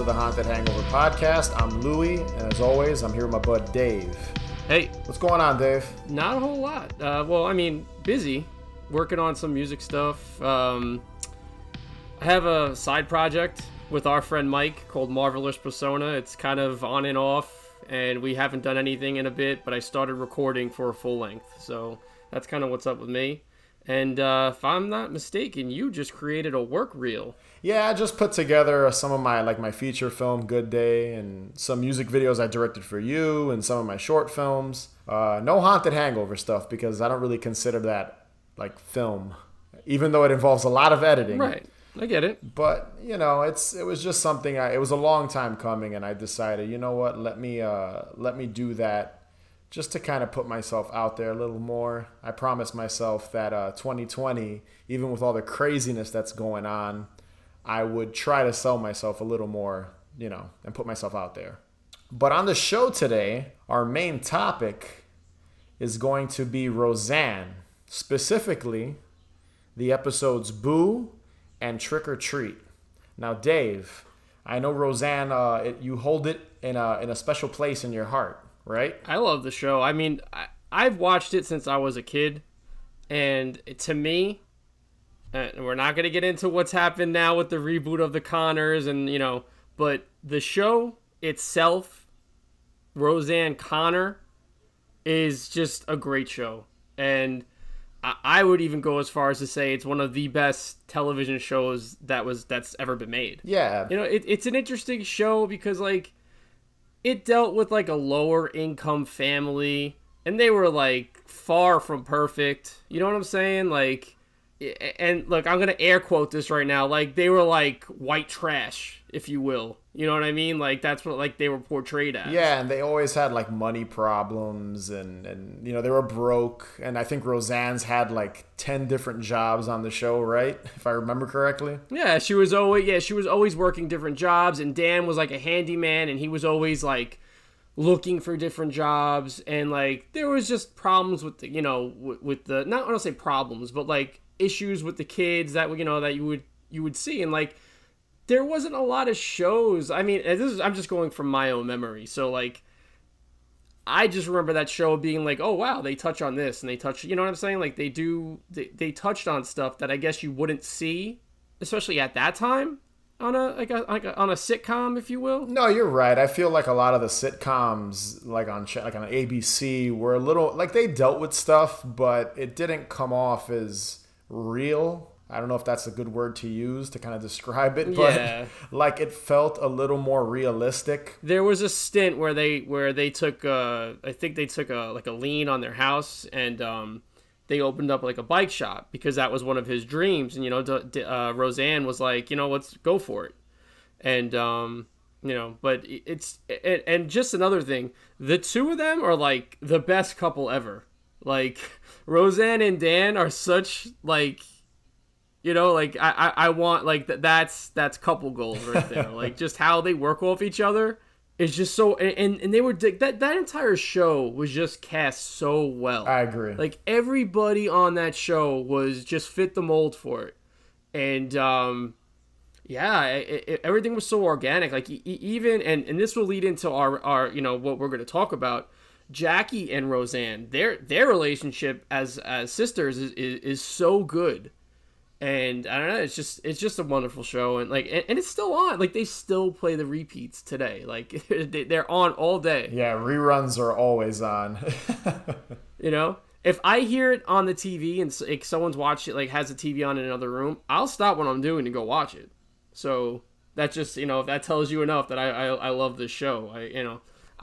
to the Haunted Hangover podcast. I'm Louie, and as always, I'm here with my bud Dave. Hey. What's going on, Dave? Not a whole lot. Busy. Working on some music stuff. I have a side project with our friend Mike called Marvelous Persona. It's kind of on and off, and we haven't done anything in a bit, but I started recording for a full length. So that's kind of what's up with me. And if I'm not mistaken, you just created a work reel. Yeah, I just put together some of my feature film, Good Day, and some music videos I directed for you, and some of my short films. No Haunted Hangover stuff, because I don't really consider that like film, even though it involves a lot of editing. Right, I get it. But, you know, it was just something, it was a long time coming, and I decided, you know what, let me do that. Just to kind of put myself out there a little more. I promised myself that 2020, even with all the craziness that's going on, I would try to sell myself a little more, and put myself out there. But on the show today, our main topic is going to be Roseanne. Specifically, the episodes Boo and Trick or Treat. Now, Dave, I know Roseanne, you hold it in a special place in your heart. Right? I love the show. I mean, I've watched it since I was a kid. And to me, we're not going to get into what's happened now with the reboot of the Connors but the show itself, Roseanne Connor, is just a great show. And I would even go as far as to say it's one of the best television shows that's ever been made. Yeah. It's an interesting show because, it dealt with a lower income family, and they were far from perfect. You know what I'm saying? And look, I'm gonna air quote this right now. They were white trash, if you will. You know what I mean? That's what they were portrayed as. Yeah, and they always had money problems, and they were broke. And I think Roseanne's had 10 different jobs on the show, right? If I remember correctly. Yeah, she was always working different jobs, and Dan was a handyman, and he was always looking for different jobs, and there was just problems with the with the, not I don't say problems, but issues with the kids that that you would see, and there wasn't a lot of shows. I mean, I'm just going from my own memory. So I just remember that show being oh wow, they touch on this and they touch, you know what I'm saying? They touched on stuff that I guess you wouldn't see, especially at that time on a sitcom, if you will. No, you're right. I feel a lot of the sitcoms on ABC were a little they dealt with stuff, but it didn't come off as real. I don't know if that's a good word to use to kind of describe it, but yeah. It felt a little more realistic. There was a stint where they took I think they took a lien on their house, and they opened up a bike shop because that was one of his dreams, and Roseanne was let's go for it. And but and just another thing, the two of them are the best couple ever. Roseanne and Dan are such I want that's couple goals right there. Just how they work off each other is just so, and they were that entire show was just cast so well. I agree. Everybody on that show was just fit the mold for it, and everything was so organic. Even and this will lead into our what we're going to talk about. Jackie and Roseanne, their relationship as sisters is so good. And I don't know, it's just a wonderful show, and and it's still on. They still play the repeats today. They're on all day. Yeah, reruns are always on. If I hear it on the TV and someone's watching has the TV on in another room, I'll stop what I'm doing to go watch it. So that just if that tells you enough that I love this show.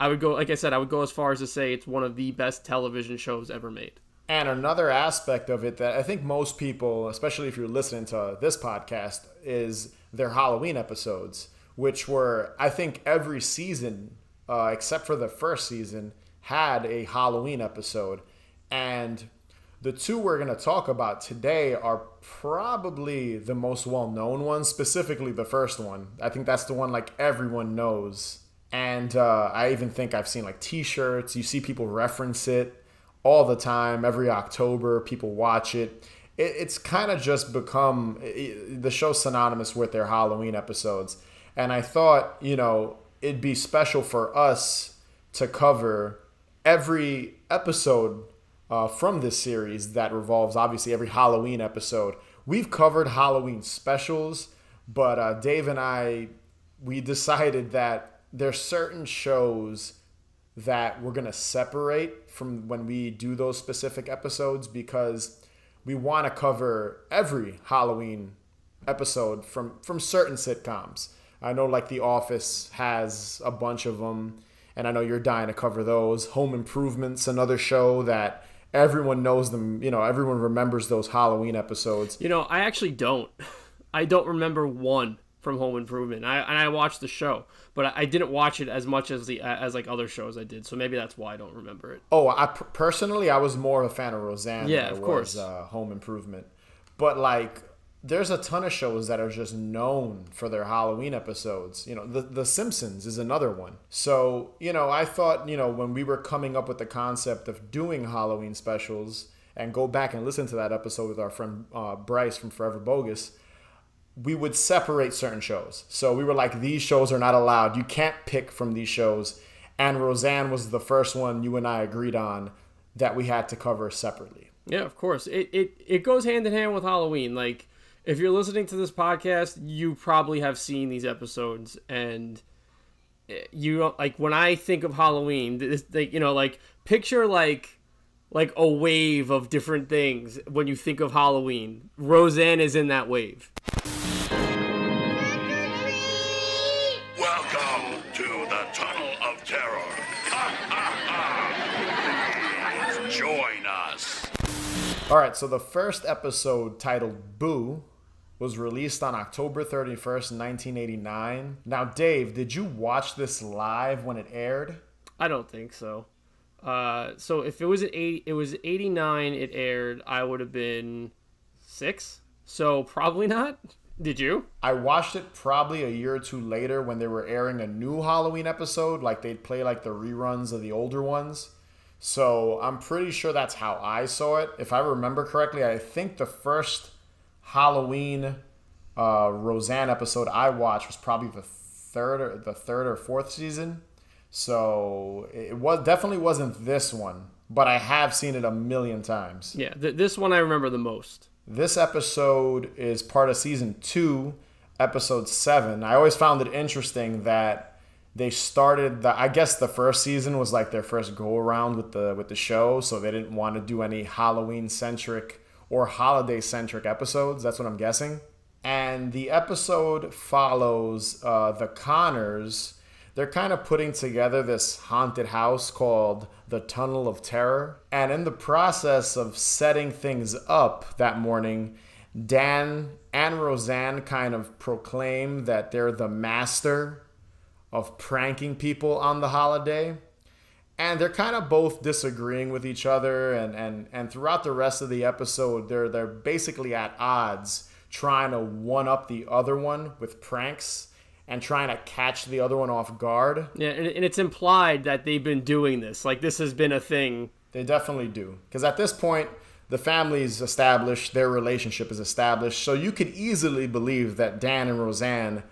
I would go, like I said, I would go as far as to say it's one of the best television shows ever made. And another aspect of it that I think most people, especially if you're listening to this podcast, is their Halloween episodes, which were, I think, every season, except for the first season, had a Halloween episode. And the two we're going to talk about today are probably the most well-known ones, specifically the first one. I think that's the one everyone knows. And I even think I've seen t-shirts. You see people reference it all the time. Every October, people watch it. It's kind of just become the show synonymous with their Halloween episodes. And I thought, it'd be special for us to cover every episode from this series that revolves, obviously, every Halloween episode. We've covered Halloween specials, but Dave and I, we decided that there's certain shows that we're going to separate from when we do those specific episodes because we want to cover every Halloween episode from certain sitcoms. I know like The Office has a bunch of them, and I know you're dying to cover those. Home Improvement's another show that everyone knows them. Everyone remembers those Halloween episodes. I actually don't. I don't remember one from Home Improvement. I watched the show, but I didn't watch it as much as like other shows I did. So maybe that's why I don't remember it. Oh, personally, I was more a fan of Roseanne. Yeah, of course. Home Improvement, but like, there's a ton of shows that are just known for their Halloween episodes. The Simpsons is another one. So, I thought, when we were coming up with the concept of doing Halloween specials, and go back and listen to that episode with our friend Bryce from Forever Bogus, we would separate certain shows. So we were like, these shows are not allowed. You can't pick from these shows. And Roseanne was the first one you and I agreed on that we had to cover separately. Yeah, of course. It goes hand in hand with Halloween. Like, if you're listening to this podcast, you probably have seen these episodes, and like, when I think of Halloween, picture like a wave of different things. When you think of Halloween, Roseanne is in that wave. Welcome to the Tunnel of Terror. Please join us. All right, so the first episode, titled Boo, was released on October 31st, 1989. Now, Dave, did you watch this live when it aired? I don't think so. So if it was 89, it aired, I would have been 6. So probably not. Did you? I watched it probably a year or two later when they were airing a new Halloween episode. Like, they'd play like the reruns of the older ones. So I'm pretty sure that's how I saw it. If I remember correctly, I think the first Halloween Roseanne episode I watched was probably the third or fourth season. So it definitely wasn't this one, but I have seen it a million times. Yeah, this one I remember the most. This episode is part of season 2, episode 7. I always found it interesting that they started I guess the first season was like their first go around with the show, so they didn't want to do any Halloween centric or holiday centric episodes. That's what I'm guessing. And the episode follows the Connors. They're kind of putting together this haunted house called the Tunnel of Terror. And in the process of setting things up that morning, Dan and Roseanne kind of proclaim that they're the master of pranking people on the holiday. And they're kind of both disagreeing with each other. And throughout the rest of the episode, they're basically at odds, trying to one-up the other one with pranks and trying to catch the other one off guard. Yeah, and it's implied that they've been doing this. Like, this has been a thing. They definitely do. Because at this point, the family's established, their relationship is established. So you could easily believe that Dan and Roseanne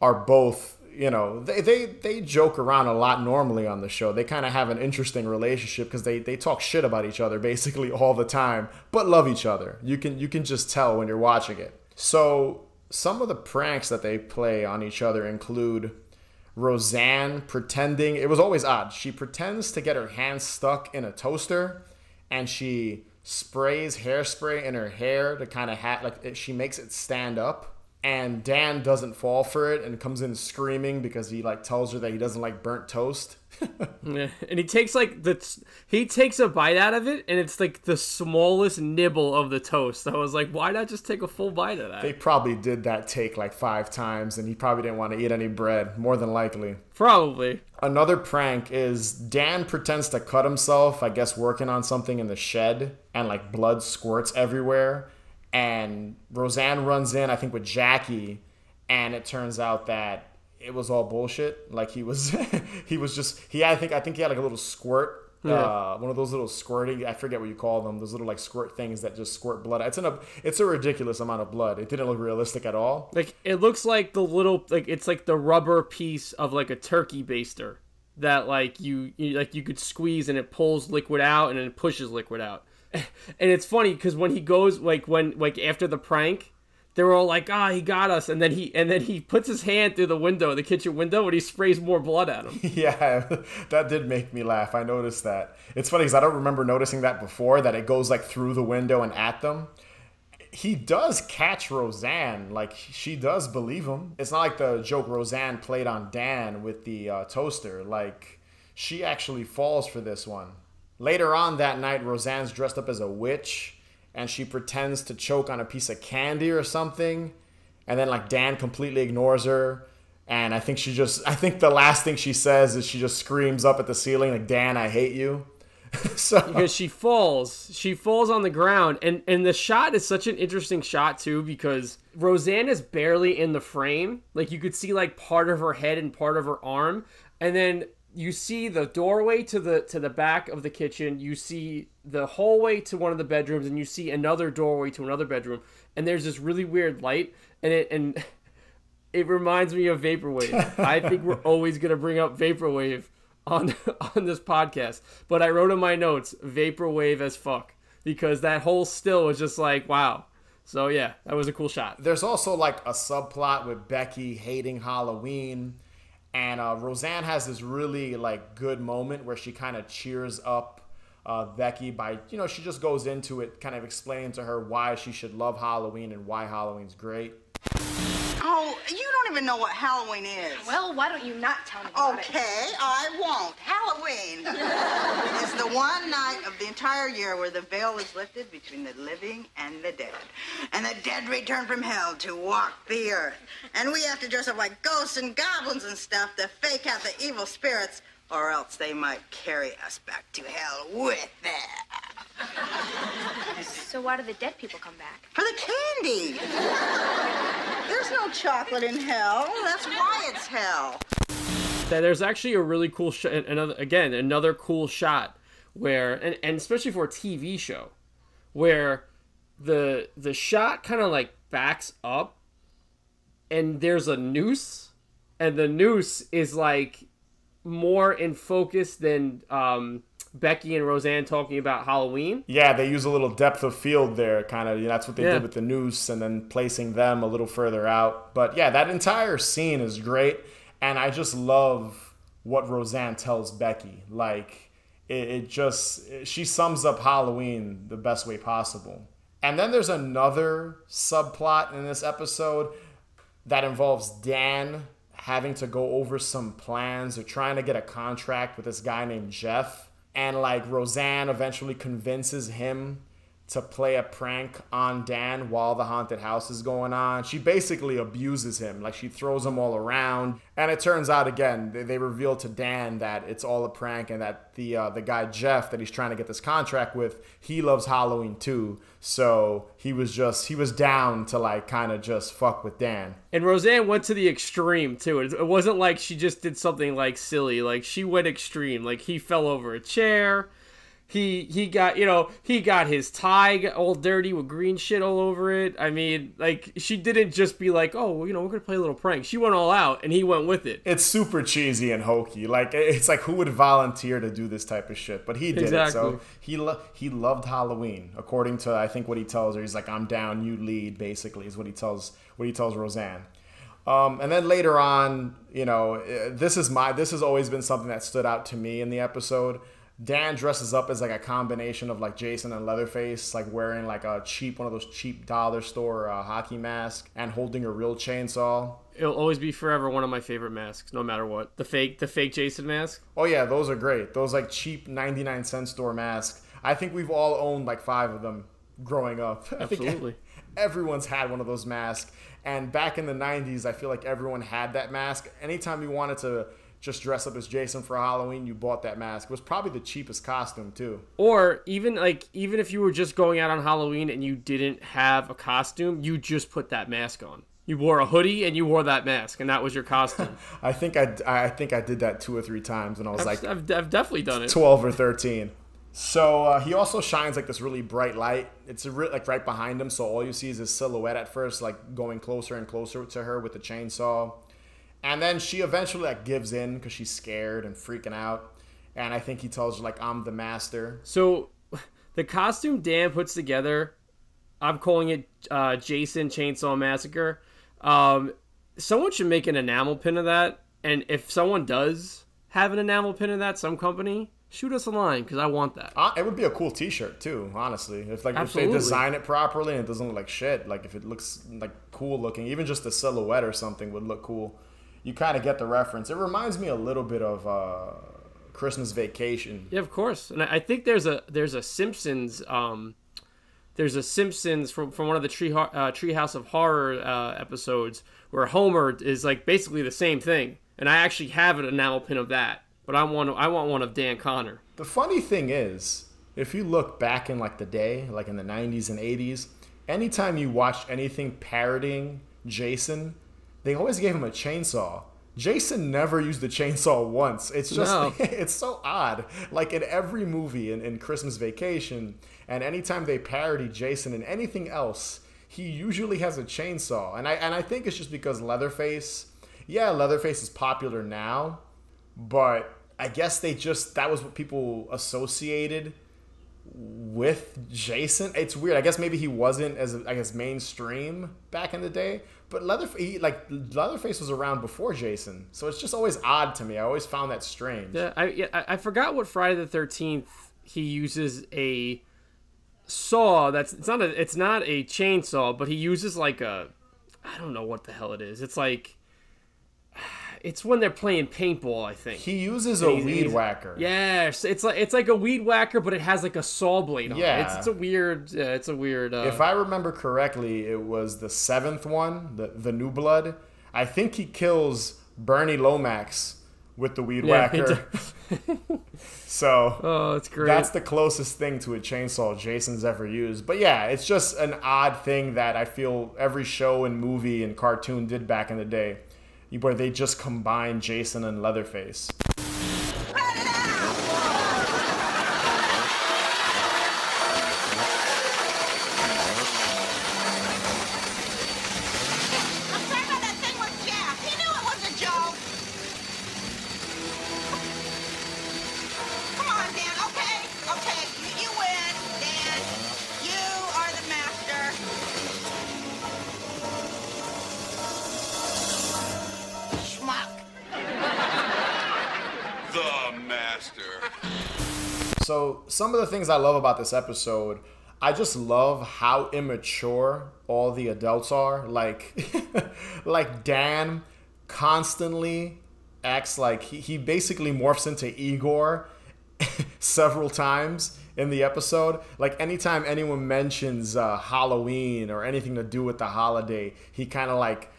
are both, they joke around a lot normally on the show. They kind of have an interesting relationship because they talk shit about each other basically all the time, but love each other. You can just tell when you're watching it. So some of the pranks that they play on each other include Roseanne pretending, it was always odd, she pretends to get her hand stuck in a toaster and she sprays hairspray in her hair to kind of she makes it stand up. And Dan doesn't fall for it and comes in screaming because he tells her that he doesn't like burnt toast. Yeah. And he takes he takes a bite out of it, and it's like the smallest nibble of the toast. I was like, why not just take a full bite of that? They probably did that take 5 times, and he probably didn't want to eat any bread, more than likely. Probably. Another prank is Dan pretends to cut himself, I guess working on something in the shed, and blood squirts everywhere. And Roseanne runs in, I think with Jackie, and it turns out that it was all bullshit. I think he had a little squirt One of those little squirting, I forget what you call them, those little like squirt things that just squirt blood. It's a ridiculous amount of blood. It didn't look realistic at all. Like, it looks like the little, like, it's like the rubber piece of like a turkey baster that like you could squeeze and it pulls liquid out and then it pushes liquid out. And it's funny because when he goes, like, after the prank, they were all like, he got us. And then he puts his hand through the kitchen window, and he sprays more blood at him. Yeah, that did make me laugh. I noticed that. It's funny because I don't remember noticing that before, that it goes like through the window and at them. He does catch Roseanne. Like, she does believe him. It's not like the joke Roseanne played on Dan with the toaster. Like, she actually falls for this one. Later on that night, Roseanne's dressed up as a witch, and she pretends to choke on a piece of candy or something. And then, like, Dan completely ignores her. And I think the last thing she says is she just screams up at the ceiling, like, Dan, I hate you. Because she falls on the ground. And the shot is such an interesting shot, too, because Roseanne is barely in the frame. Like, you could see, like, part of her head and part of her arm. And then you see the doorway to the back of the kitchen. You see the hallway to one of the bedrooms, and you see another doorway to another bedroom. And there's this really weird light, and it reminds me of Vaporwave. I think we're always gonna bring up Vaporwave on this podcast. But I wrote in my notes, Vaporwave as fuck, because that whole still was just like, wow. So yeah, that was a cool shot. There's also like a subplot with Becky hating Halloween. And Roseanne has this really, like, good moment where she kind of cheers up Becky by, she just goes into it, kind of explaining to her why she should love Halloween and why Halloween's great. Oh, you don't even know what Halloween is. Well, why don't you not tell me about it? Okay, I won't. Halloween is the one night of the entire year where the veil is lifted between the living and the dead. And the dead return from hell to walk the earth. And we have to dress up like ghosts and goblins and stuff to fake out the evil spirits, or else they might carry us back to hell with them. So why do the dead people come back? For the candy. There's no chocolate in hell. That's why it's hell. There's actually a really cool another cool shot where, and especially for a TV show, where the shot kind of like backs up, and there's a noose, and the noose is like more in focus than Becky and Roseanne talking about Halloween. Yeah, they use a little depth of field there, kind of. That's what they did with the noose, and then placing them a little further out. But yeah, that entire scene is great, and I just love what Roseanne tells Becky. Like, she sums up Halloween the best way possible. And then there's another subplot in this episode that involves Dan having to go over some plans or trying to get a contract with this guy named Jeff. And, like, Roseanne eventually convinces him to play a prank on Dan while the haunted house is going on. She basically abuses him. Like, she throws him all around. And it turns out, again, they reveal to Dan that it's all a prank and that the guy Jeff that he's trying to get this contract with, he loves Halloween too. So he was down to, like, kind of just fuck with Dan. And Roseanne went to the extreme too. It wasn't like she just did something like silly. Like, she went extreme. Like, he fell over a chair. He got his tie all dirty with green shit all over it. I mean, like, she didn't just be like, oh, we're gonna play a little prank. She went all out, and he went with it. It's super cheesy and hokey. Like, it's like, who would volunteer to do this type of shit? But he did it. So he loved Halloween, according to, I think, what he tells her. He's like, I'm down, you lead. Basically, is what he tells Roseanne. And then later on, this has always been something that stood out to me in the episode. Dan dresses up as like a combination of like Jason and Leatherface, like wearing like one of those cheap dollar store hockey masks and holding a real chainsaw. It'll always be forever one of my favorite masks, no matter what. The fake Jason mask. Oh yeah, those are great. Those like cheap 99-cent store masks. I think we've all owned like 5 of them growing up. Absolutely. Everyone's had one of those masks. And back in the 90s, I feel like everyone had that mask. Anytime you wanted to just dress up as Jason for Halloween, you bought that mask. It was probably the cheapest costume too. Or even if you were just going out on Halloween and you didn't have a costume, you just put that mask on. You wore a hoodie and you wore that mask, and that was your costume. I think I did that 2 or 3 times when I was I've definitely done it. 12 or 13. So he also shines like this really bright light. It's like right behind him, so all you see is his silhouette at first, like going closer and closer to her with the chainsaw. And then she eventually like gives in because she's scared and freaking out. And I think he tells her like, I'm the master. So the costume Dan puts together, I'm calling it Jason Chainsaw Massacre. Someone should make an enamel pin of that, and if someone does have an enamel pin of that, some company, shoot us a line because I want that. It would be a cool T-shirt too, honestly. If they design it properly and it doesn't look like shit, like if it looks like cool looking, even just a silhouette or something would look cool. You kind of get the reference. It reminds me a little bit of Christmas Vacation. Yeah, of course. And I think there's a Simpsons. There's a Simpsons from one of the Treehouse of Horror episodes where Homer is like basically the same thing, and I actually have an enamel pin of that, but I want one of Dan Connor. The funny thing is, if you look back in like the day, like in the 90s and 80s, anytime you watched anything parodying Jason, they always gave him a chainsaw. Jason never used the chainsaw once. It's just, It's so odd. Like in every movie, in Christmas Vacation, and anytime they parody Jason in anything else, he usually has a chainsaw. And I think it's just because Leatherface is popular now, but I guess that was what people associated with Jason. It's weird. I guess maybe he wasn't as mainstream back in the day, but Leatherface was around before Jason, so it's just always odd to me. I always found that strange. Yeah, I forgot what Friday the 13th he uses a saw. It's not a chainsaw, but he uses like I don't know what the hell it is. It's like it's when they're playing paintball, I think. He uses a weed whacker. Yes, it's like a weed whacker, but it has like a saw blade on it. It's a weird. If I remember correctly, it was the 7th one, the New Blood. I think he kills Bernie Lomax with the weed whacker. So it's great. That's the closest thing to a chainsaw Jason's ever used. But yeah, it's just an odd thing that I feel every show and movie and cartoon did back in the day, where they just combine Jason and Leatherface. So some of the things I love about this episode, I just love how immature all the adults are. Like, like Dan constantly acts like he basically morphs into Igor several times in the episode. Like anytime anyone mentions Halloween or anything to do with the holiday, he kind of like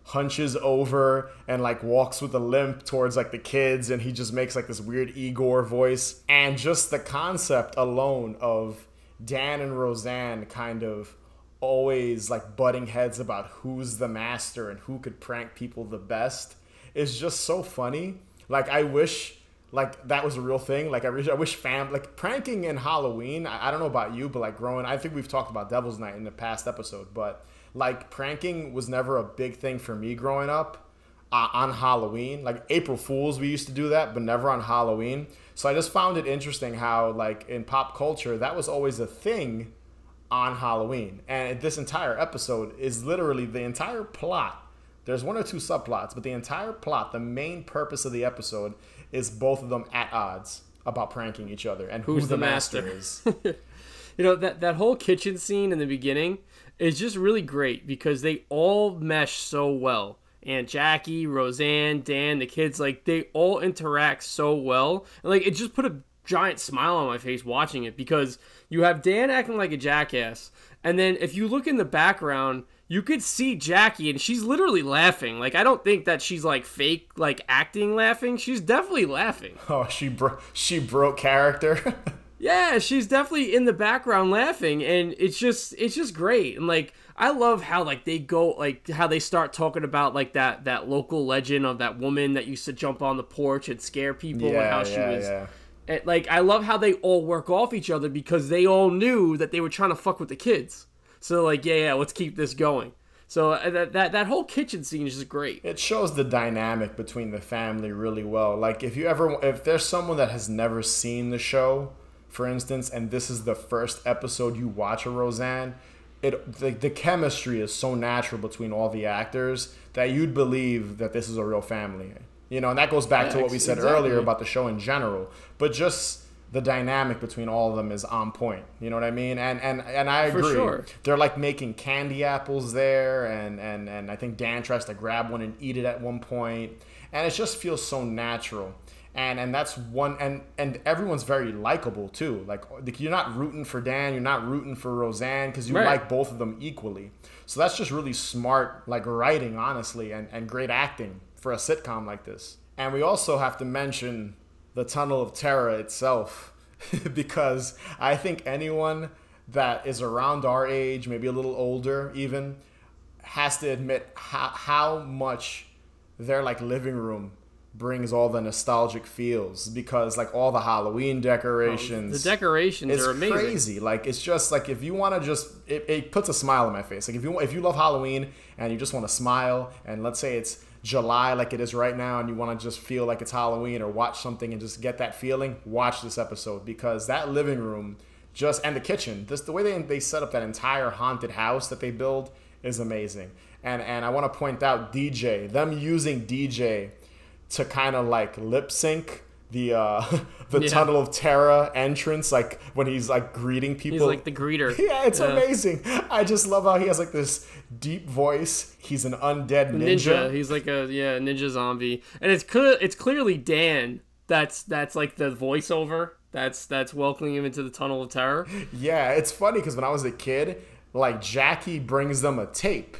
hunches over and like walks with a limp towards like the kids, and he just makes like this weird Igor voice. And just the concept alone of Dan and Roseanne kind of always like butting heads about who's the master and who could prank people the best is just so funny. Like I wish like that was a real thing. Like I wish like pranking in Halloween, I don't know about you, but like I think we've talked about Devil's Night in the past episode, but like pranking was never a big thing for me growing up on Halloween. Like April Fools, we used to do that, but never on Halloween. So I just found it interesting how like in pop culture, that was always a thing on Halloween. And this entire episode is literally the entire plot. There's 1 or 2 subplots, but the entire plot, the main purpose of the episode is both of them at odds about pranking each other and who the master is. You know, that whole kitchen scene in the beginning is just really great because they all mesh so well. Aunt Jackie, Roseanne, Dan, the kids, like they all interact so well. And like it just put a giant smile on my face watching it because you have Dan acting like a jackass, and then if you look in the background, you could see Jackie and she's literally laughing. Like I don't think that she's like fake like acting laughing. She's definitely laughing. Oh, she broke character. Yeah, she's definitely in the background laughing, and it's just great. And like I love how like they go like how they start talking about like that local legend of that woman that used to jump on the porch and scare people and how she was. Yeah. And, like I love how they all work off each other because they all knew that they were trying to fuck with the kids. So like yeah, let's keep this going. So that whole kitchen scene is just great. It shows the dynamic between the family really well. Like if there's someone that has never seen the show, for instance, and this is the first episode you watch of Roseanne, the chemistry is so natural between all the actors that you'd believe that this is a real family. You know, and that goes back to what we said earlier about the show in general. But just the dynamic between all of them is on point. You know what I mean? And I agree. For sure. They're like making candy apples there, and I think Dan tries to grab one and eat it at one point. And it just feels so natural. And that's one, and everyone's very likable too. Like you're not rooting for Dan, you're not rooting for Roseanne because you like both of them equally. So that's just really smart, like writing, honestly, and great acting for a sitcom like this. And we also have to mention the Tunnel of Terror itself because I think anyone that is around our age, maybe a little older even, has to admit how much their like living room brings all the nostalgic feels because like all the Halloween decorations, the decorations are amazing. Crazy. Like it's just like if you want to just it puts a smile on my face. Like if you love Halloween and you just want to smile, and let's say it's July like it is right now and you want to just feel like it's Halloween or watch something and just get that feeling, watch this episode because that living room and the kitchen, the way they set up that entire haunted house that they build is amazing. And I want to point out them using DJ to kind of like lip sync the Tunnel of Terror entrance, like when he's like greeting people. He's like the greeter. Yeah, it's amazing. I just love how he has like this deep voice. He's an undead ninja. He's like a ninja zombie, and it's clearly Dan. That's like the voiceover. That's welcoming him into the Tunnel of Terror. Yeah, it's funny because when I was a kid, like Jackie brings them a tape.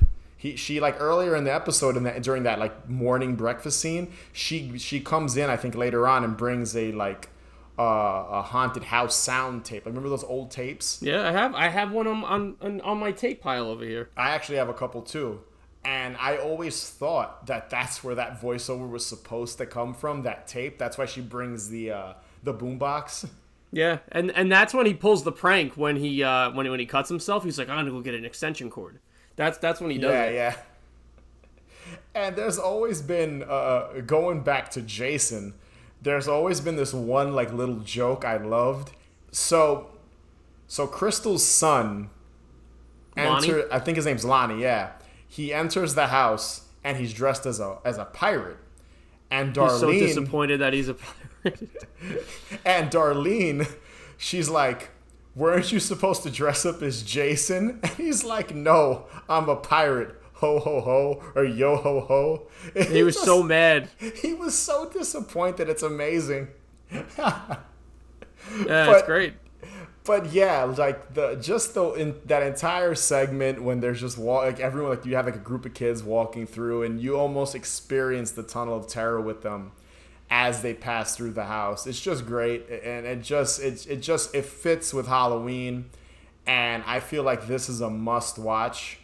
She like earlier in the episode during that like morning breakfast scene, she comes in I think later on and brings a like a haunted house sound tape. Remember those old tapes? Yeah, I have one on my tape pile over here. I actually have a couple too, and I always thought that's where that voiceover was supposed to come from. That tape. That's why she brings the boombox. Yeah, and that's when he pulls the prank when he cuts himself. He's like, I'm gonna go get an extension cord. That's when he does it. Yeah. And there's always been, going back to Jason, there's always been this one like little joke I loved. So Crystal's son, I think his name's Lonnie, yeah. He enters the house and he's dressed as a pirate. And Darlene... He's so disappointed that he's a pirate. And Darlene, she's like... Weren't you supposed to dress up as Jason? And he's like, no, I'm a pirate. Ho, ho, ho, or yo, ho, ho. He was so mad. He was so disappointed. It's amazing. It's great. But yeah, like in that entire segment when there's just everyone, like you have like a group of kids walking through and you almost experience the Tunnel of Terror with them as they pass through the house. It's just great, and it fits with Halloween, and I feel like this is a must watch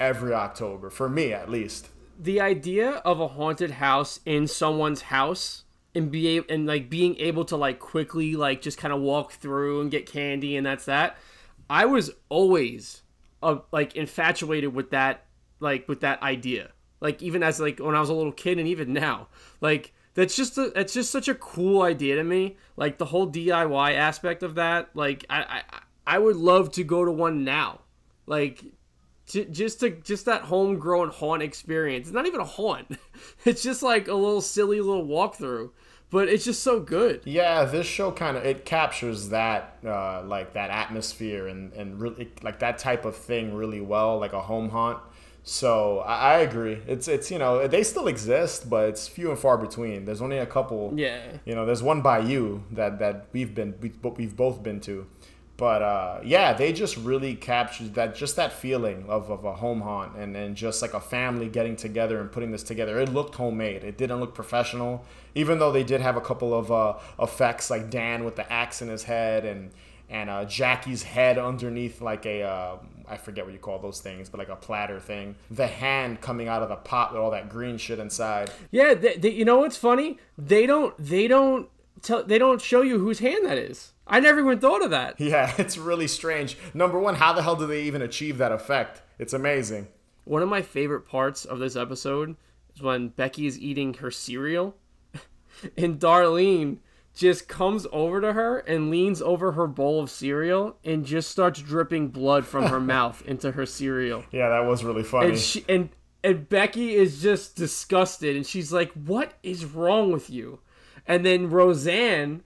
every October for me at least. The idea of a haunted house in someone's house and being able to like quickly like just kind of walk through and get candy and that's that. I was always like infatuated with that idea. Like even as like when I was a little kid and even now, like. That's just such a cool idea to me. Like the whole DIY aspect of that. Like I would love to go to one now. Like just that homegrown haunt experience. It's not even a haunt. It's just like a little silly little walkthrough. But it's just so good. Yeah, this show it captures that like that atmosphere and really like that type of thing really well, like a home haunt. So I agree. It's they still exist, but it's few and far between. There's only a couple. Yeah. There's one by you that we've both been to, But yeah, they just really captured that feeling of a home haunt and just like a family getting together and putting this together. It looked homemade. It didn't look professional, even though they did have a couple of effects, like Dan with the axe in his head and Jackie's head underneath like a I forget what you call those things, but like a platter thing. The hand coming out of the pot with all that green shit inside. Yeah, you know what's funny? They don't show you whose hand that is. I never even thought of that. Yeah, it's really strange. Number one, how the hell do they even achieve that effect? It's amazing. One of my favorite parts of this episode is when Becky is eating her cereal and Darlene just comes over to her and leans over her bowl of cereal and just starts dripping blood from her mouth into her cereal. Yeah, that was really funny. And Becky is just disgusted, and she's like, "What is wrong with you?" And then Roseanne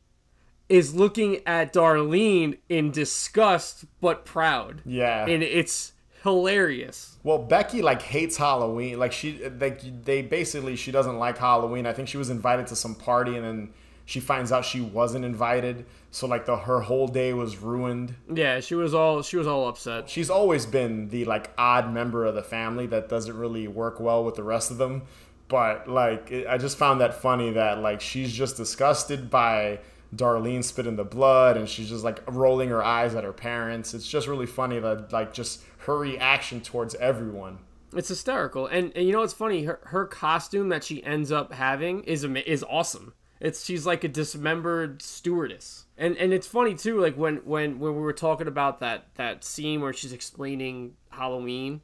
is looking at Darlene in disgust but proud. Yeah. And it's hilarious. Well, Becky like hates Halloween. Like she doesn't like Halloween. I think she was invited to some party and then she finds out she wasn't invited. So like her whole day was ruined. Yeah, she was all upset. She's always been the like odd member of the family that doesn't really work well with the rest of them. But like I just found that funny that like she's just disgusted by Darlene spitting the blood and she's just like rolling her eyes at her parents. It's just really funny that like just her reaction towards everyone. It's hysterical. And you know what's funny? Her costume that she ends up having is awesome. She's like a dismembered stewardess. And it's funny too, like when we were talking about that scene where she's explaining Halloween,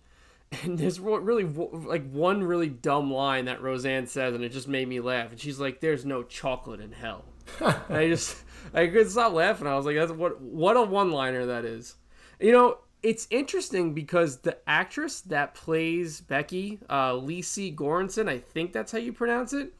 and there's really like one really dumb line that Roseanne says, and it just made me laugh. And she's like, "There's no chocolate in hell." And I couldn't stop laughing. I was like, "That's what a one-liner that is." You know, it's interesting because the actress that plays Becky, Lacey Goranson, I think that's how you pronounce it.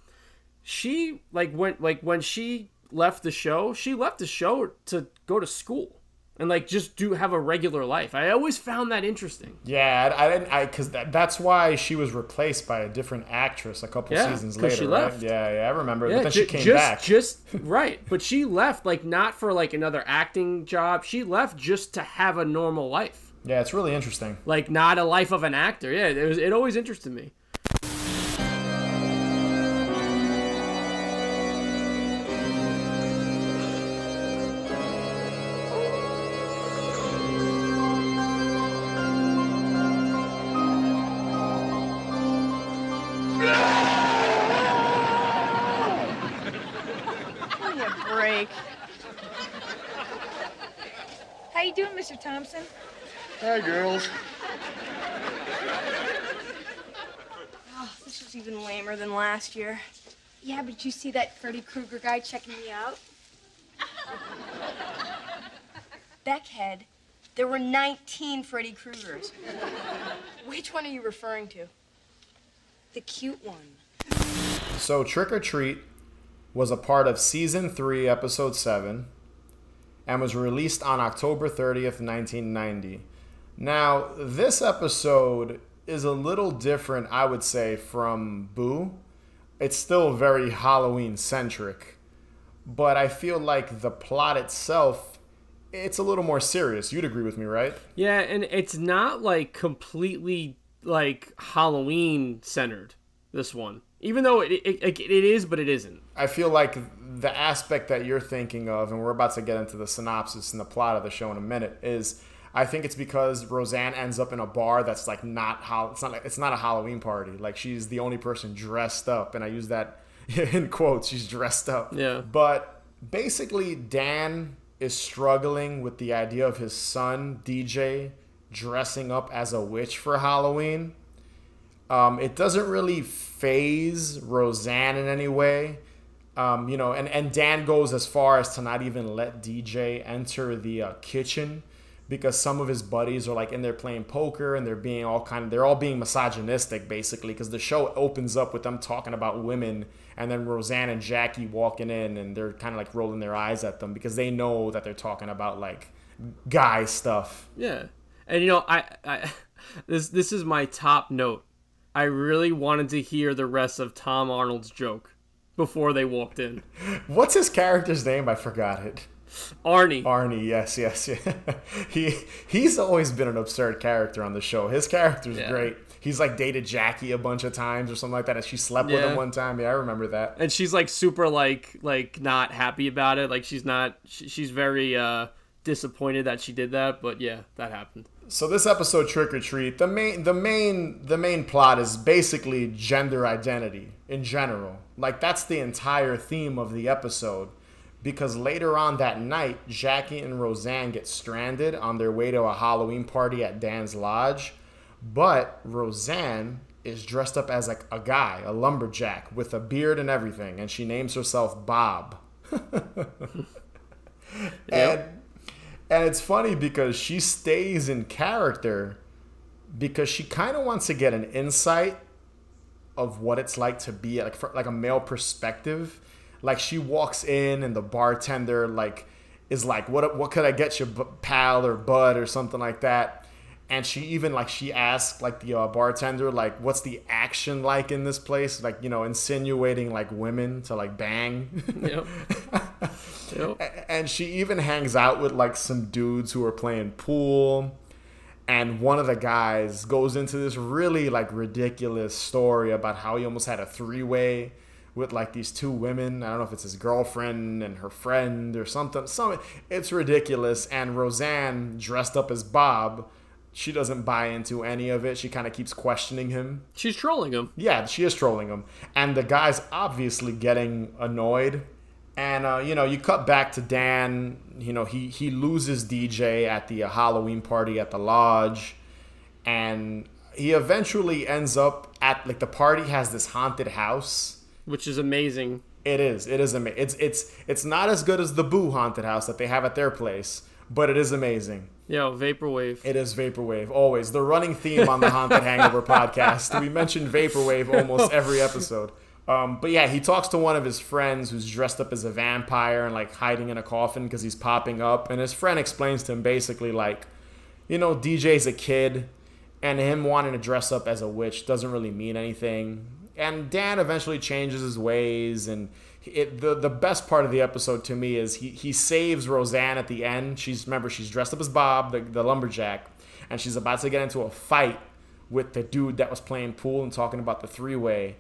She when she left the show, to go to school and like just have a regular life. I always found that interesting. Yeah, because that's why she was replaced by a different actress a couple seasons later. She right? left. Yeah, I remember. Yeah, but then she came back. Right, but she left like not for like another acting job. She left just to have a normal life. Yeah, it's really interesting. Like not a life of an actor. Yeah, it always interested me. How you doing, Mr. Thompson? Hi, girls. Oh, this was even lamer than last year. Yeah, but you see that Freddy Krueger guy checking me out? Beckhead, there were 19 Freddy Kruegers. Which one are you referring to? The cute one. So Trick or Treat was a part of Season 3, Episode 7, and was released on October 30th, 1990. Now, this episode is a little different, I would say, from Boo. It's still very Halloween-centric, but I feel like the plot itself, it's a little more serious. You'd agree with me, right? Yeah, and it's not like completely like Halloween-centered, this one. Even though it is, but it isn't. I feel like the aspect that you're thinking of, and we're about to get into the synopsis and the plot of the show in a minute, is I think it's because Roseanne ends up in a bar that's like it's not a Halloween party. Like she's the only person dressed up, and I use that in quotes. She's dressed up. Yeah. But basically, Dan is struggling with the idea of his son DJ dressing up as a witch for Halloween. It doesn't really faze Roseanne in any way. And Dan goes as far as to not even let DJ enter the kitchen because some of his buddies are like in there playing poker and they're all being misogynistic basically because the show opens up with them talking about women and then Roseanne and Jackie walking in and they're kind of like rolling their eyes at them because they know that they're talking about like guy stuff. Yeah. And I this is my top note. I really wanted to hear the rest of Tom Arnold's joke before they walked in. What's his character's name? I forgot it. Arnie. Yes. He's always been an absurd character on the show. His character's great. He's like dated Jackie a bunch of times or something like that, and she slept with him one time. Yeah, I remember that. And she's like super like not happy about it. Like she's very disappointed that she did that. But yeah, that happened. So this episode, Trick or Treat, the main plot is basically gender identity in general. Like that's the entire theme of the episode. Because later on that night, Jackie and Roseanne get stranded on their way to a Halloween party at Dan's lodge. But Roseanne is dressed up as like a guy, a lumberjack, with a beard and everything. And she names herself Bob. And it's funny because she stays in character because she kind of wants to get an insight of what it's like to be like a male perspective. Like she walks in and the bartender like is like, what could I get you, pal or bud or something like that. And she even like she asks like the bartender like, what's the action like in this place? Like, you know, insinuating like women to like bang. Yep. And she even hangs out with like some dudes who are playing pool. And one of the guys goes into this really like ridiculous story about how he almost had a three-way with like these two women. I don't know if it's his girlfriend and her friend or something. It's ridiculous. And Roseanne, dressed up as Bob, she doesn't buy into any of it. She kind of keeps questioning him. She's trolling him. Yeah, she is trolling him. And the guy's obviously getting annoyed. And, you know, you cut back to Dan. You know, he loses DJ at the Halloween party at the lodge. And he eventually ends up at, like, the party has this haunted house. Which is amazing. It is. It is amazing. It's not as good as the Boo haunted house that they have at their place, but it is amazing. Yo, Vaporwave. It is Vaporwave, always. The running theme on the Haunted Hangover podcast. We mention Vaporwave almost every episode. But yeah, he talks to one of his friends who's dressed up as a vampire and like hiding in a coffin because he's popping up. And his friend explains to him basically like, you know, DJ's a kid and him wanting to dress up as a witch doesn't really mean anything. And Dan eventually changes his ways, and the best part of the episode to me is he saves Roseanne at the end. She's dressed up as Bob, the lumberjack, and she's about to get into a fight with the dude that was playing pool and talking about the three-way.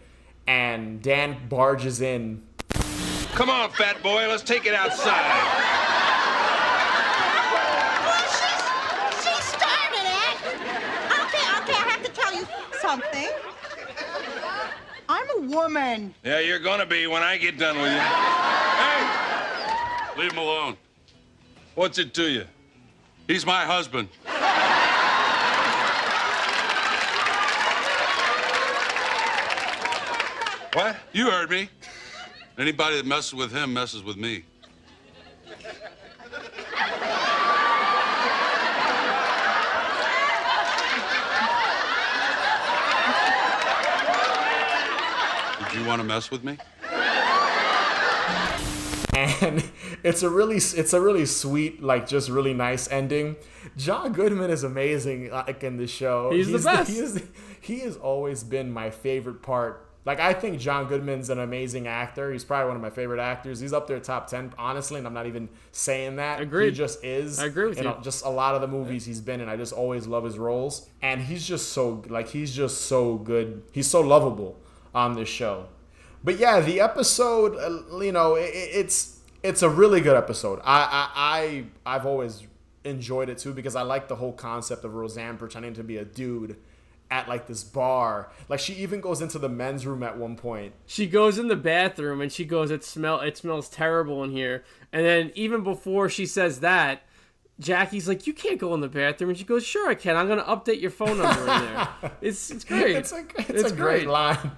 And Dan barges in. Come on, fat boy, let's take it outside. She started it. Okay, I have to tell you something. I'm a woman. Yeah, you're gonna be when I get done with you. Hey! Leave him alone. What's it to you? He's my husband. What? You heard me. Anybody that messes with him messes with me. Did you want to mess with me? And it's a really sweet, like just really nice ending. John Goodman is amazing, like in the show. He's the best. He has always been my favorite part. Like I think John Goodman's an amazing actor. He's probably one of my favorite actors. He's up there top 10, honestly, and I'm not even saying that. Agreed. He just is. I agree with you. Just a lot of the movies he's been in, I just always love his roles. And he's just so good. He's so lovable on this show. But yeah, the episode, you know, it's a really good episode. I've always enjoyed it too because I like the whole concept of Roseanne pretending to be a dude at like this bar. Like she even goes into the men's room at one point. She goes in the bathroom and she goes, it smells terrible in here. And then even before she says that, Jackie's like, you can't go in the bathroom. And she goes, sure I can. I'm going to update your phone number in there. It's great. It's a great line.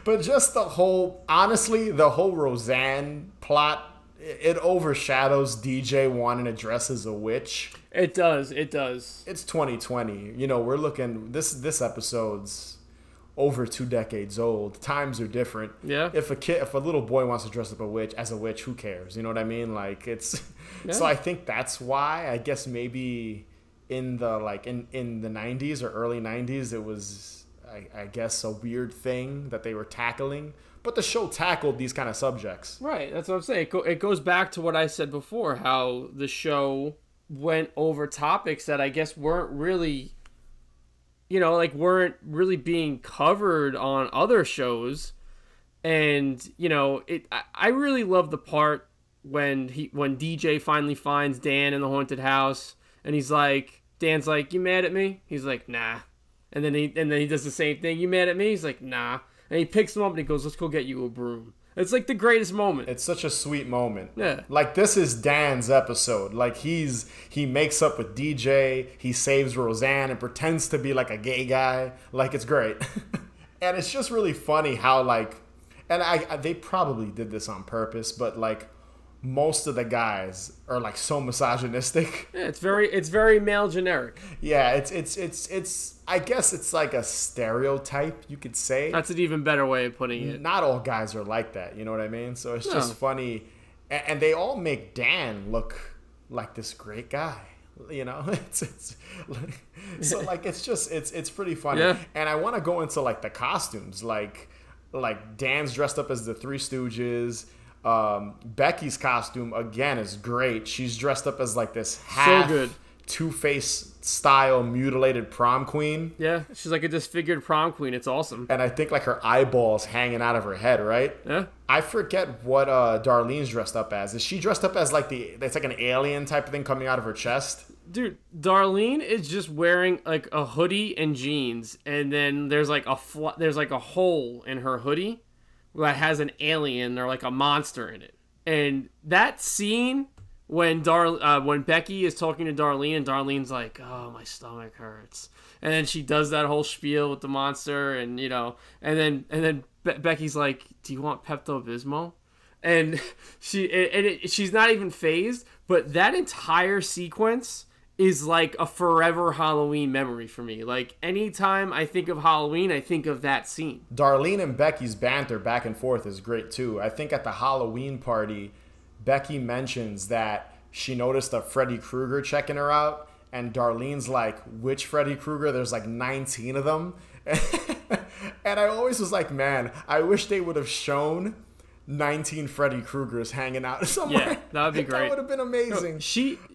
But just the whole Roseanne plot, it overshadows DJ wanting to dress as a witch. It does. It's 2020. You know, we're looking, this episode's over 2 decades old. Times are different. Yeah. If a little boy wants to dress up as a witch, who cares? You know what I mean? Like it's, yeah. So I think that's why, I guess maybe in the, like in the 90s or early 90s, it was, I guess, a weird thing that they were tackling. but the show tackled these kind of subjects. Right, that's what I'm saying. It goes back to what I said before, how the show went over topics that I guess weren't really, weren't really being covered on other shows. And, I really love the part when DJ finally finds Dan in the haunted house, and Dan's like, "You mad at me?" He's like, "Nah." And then he does the same thing. "You mad at me?" He's like, "Nah." And he picks him up and he goes, "Let's go get you a broom." It's like the greatest moment. It's such a sweet moment. Yeah. Like, this is Dan's episode. Like, he makes up with DJ, he saves Roseanne and pretends to be like a gay guy. Like, it's great. And it's just really funny how, like, and they probably did this on purpose, but like, most of the guys are like so misogynistic. Yeah, it's very male generic. Yeah, it's I guess it's like a stereotype, you could say. That's an even better way of putting it. Not all guys are like that, you know what I mean? So it's just funny, and they all make Dan look like this great guy. It's pretty funny. Yeah. And I want to go into like the costumes, like Dan's dressed up as the Three Stooges. Becky's costume again is great. She's dressed up as like this half Two-Face style mutilated prom queen. Yeah, she's like a disfigured prom queen. It's awesome. And I think like her eyeballs hanging out of her head, right? Yeah. I forget what Darlene's dressed up as. Is she dressed up as like it's like an alien type of thing coming out of her chest? Dude, Darlene is just wearing like a hoodie and jeans, and then there's like a hole in her hoodie that has an alien or like a monster in it. And that scene when Becky is talking to Darlene and Darlene's like, "Oh, my stomach hurts," and then she does that whole spiel with the monster, and and then Becky's like, "Do you want Pepto-Bismol?" And she's not even phased, but that entire sequence is like a forever Halloween memory for me. Like, anytime I think of Halloween, I think of that scene. Darlene and Becky's banter back and forth is great too. I think at the Halloween party, Becky mentions that she noticed a Freddy Krueger checking her out, and Darlene's like, "Which Freddy Krueger? There's like 19 of them." And I always was like, man, I wish they would have shown 19 Freddy Kruegers hanging out somewhere. Yeah, that would be great. That would have been amazing. No,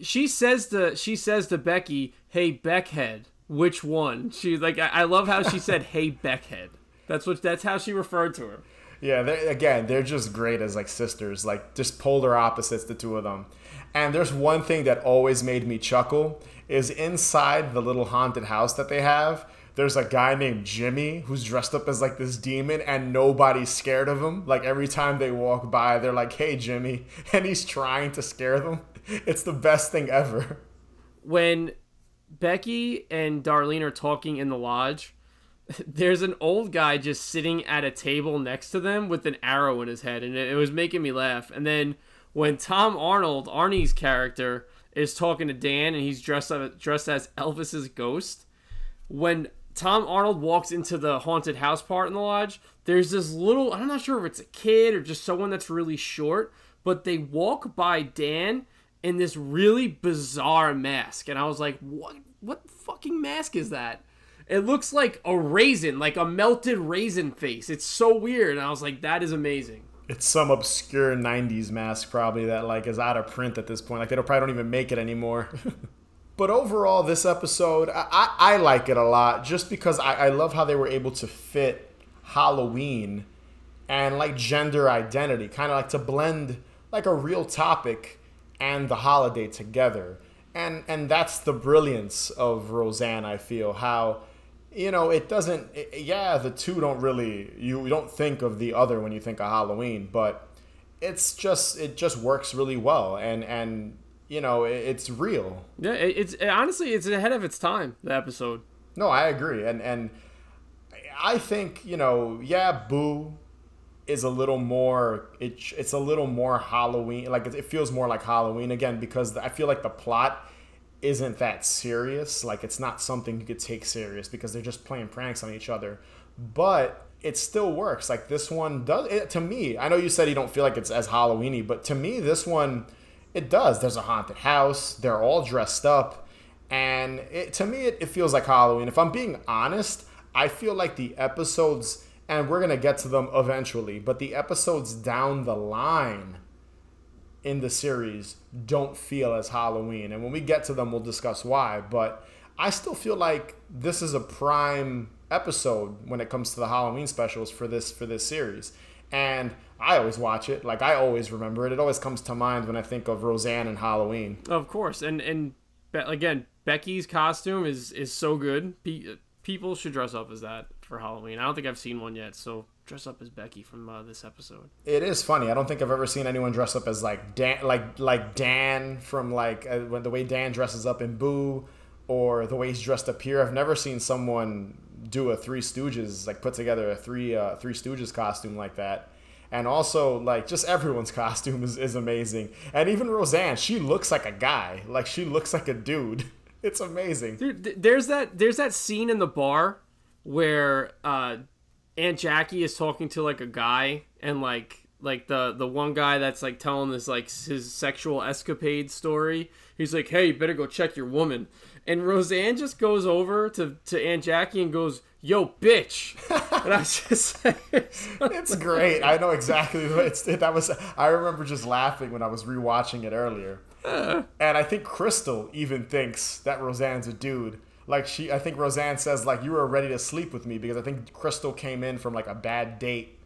she says to Becky, "Hey, Beckhead, which one?" She's like, I love how she said, "Hey, Beckhead." That's how she referred to her. Yeah, they're just great as like sisters, like just polar opposites, the two of them. And there's one thing that always made me chuckle is inside the little haunted house that they have, there's a guy named Jimmy who's dressed up as like this demon, and nobody's scared of him. Like, every time they walk by, they're like, "Hey, Jimmy," and he's trying to scare them. It's the best thing ever. When Becky and Darlene are talking in the lodge, there's an old guy just sitting at a table next to them with an arrow in his head, and it was making me laugh. And then when Tom Arnold, Arnie's character, is talking to Dan, and he's dressed as Elvis's ghost, when Tom Arnold walks into the haunted house part in the lodge, there's this little, I'm not sure if it's a kid or just someone that's really short, but they walk by Dan in this really bizarre mask. And I was like, what fucking mask is that? It looks like a raisin, like a melted raisin face. It's so weird. And I was like, that is amazing. It's some obscure 90s mask probably that like is out of print at this point. Like, they probably don't even make it anymore. But overall, this episode, I like it a lot just because I love how they were able to fit Halloween and like gender identity, kind of like to blend like a real topic and the holiday together. And that's the brilliance of Roseanne, I feel. How, it doesn't, the two don't really, you don't think of the other when you think of Halloween, but it just works really well. And it's real. Yeah, it's honestly, it's ahead of its time, the episode. No, I agree. And I think, Boo is a little more, it's a little more Halloween. Like, it feels more like Halloween again, because I feel like the plot isn't that serious. Like, it's not something you could take serious because they're just playing pranks on each other. But it still works. Like, this one does, to me, I know you said you don't feel like it's as Halloween-y, but to me, this one, it does. There's a haunted house. They're all dressed up. And to me, it feels like Halloween. If I'm being honest, I feel like the episodes, and we're going to get to them eventually, but the episodes down the line in the series don't feel as Halloween. And when we get to them, we'll discuss why. But I still feel like this is a prime episode when it comes to the Halloween specials for this series. And I always watch it. Like, I always remember it. It always comes to mind when I think of Roseanne and Halloween. Of course. And again, Becky's costume is so good. People should dress up as that for Halloween. I don't think I've seen one yet, so dress up as Becky from this episode. It is funny. I don't think I've ever seen anyone dress up as like Dan, like Dan from when the way Dan dresses up in Boo, or the way he's dressed up here. I've never seen someone do a Three Stooges, like put together a Three Stooges costume like that. And also, like, just everyone's costume is amazing. And even Roseanne, she looks like a guy. Like, she looks like a dude. It's amazing. Dude, there's that scene in the bar where Aunt Jackie is talking to like a guy, and like the one guy that's like telling this like his sexual escapade story. He's like, "Hey, you better go check your woman." And Roseanne just goes over to Aunt Jackie and goes, "Yo, bitch." And I was just like, it's great. I know exactly what I remember just laughing when I was rewatching it earlier. And I think Crystal even thinks that Roseanne's a dude. Like, I think Roseanne says, like, "You were ready to sleep with me," because I think Crystal came in from like a bad date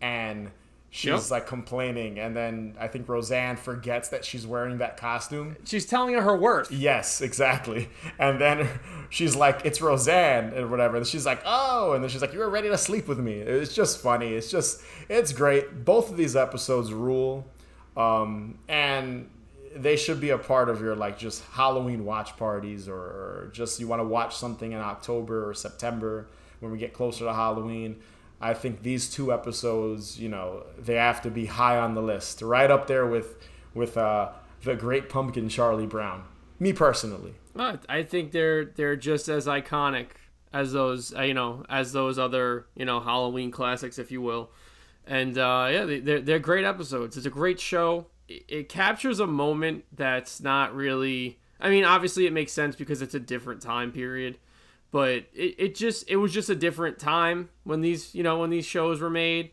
and she's like complaining, and then I think Roseanne forgets that she's wearing that costume. She's telling her worth. Yes, exactly. And then she's like, "It's Roseanne," and whatever. And she's like, "Oh," and then she's like, "You were ready to sleep with me." It's just funny. It's great. Both of these episodes rule, and they should be a part of your like just Halloween watch parties, or just you want to watch something in October or September when we get closer to Halloween. I think these two episodes, they have to be high on the list, right up there with the Great Pumpkin Charlie Brown. Me personally, I think they're just as iconic as those other Halloween classics, if you will. And they're great episodes. It's a great show. It captures a moment that's not really. I mean, obviously it makes sense because it's a different time period. But it was just a different time when these shows were made,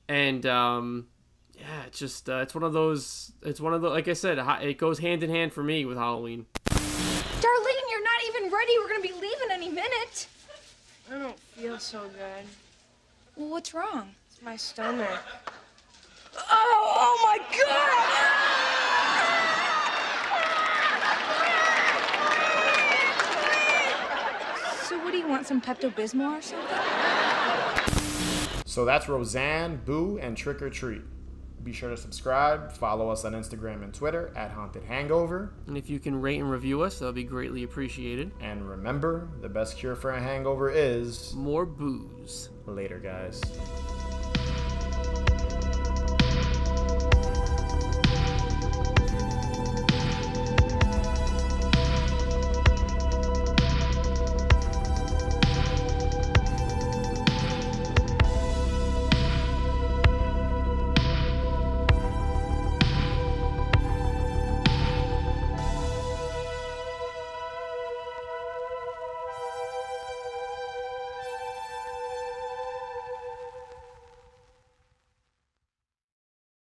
and it's one of those, like I said, it goes hand in hand for me with Halloween. Darlene, you're not even ready. We're gonna be leaving any minute. I don't feel so good. Well, what's wrong? It's my stomach. Oh my God! So what do you want, some Pepto-Bismol or something? So that's Roseanne, Boo, and Trick or Treat. Be sure to subscribe, follow us on Instagram and Twitter at Haunted Hangover. And if you can rate and review us, that would be greatly appreciated. And remember, the best cure for a hangover is more booze. Later, guys.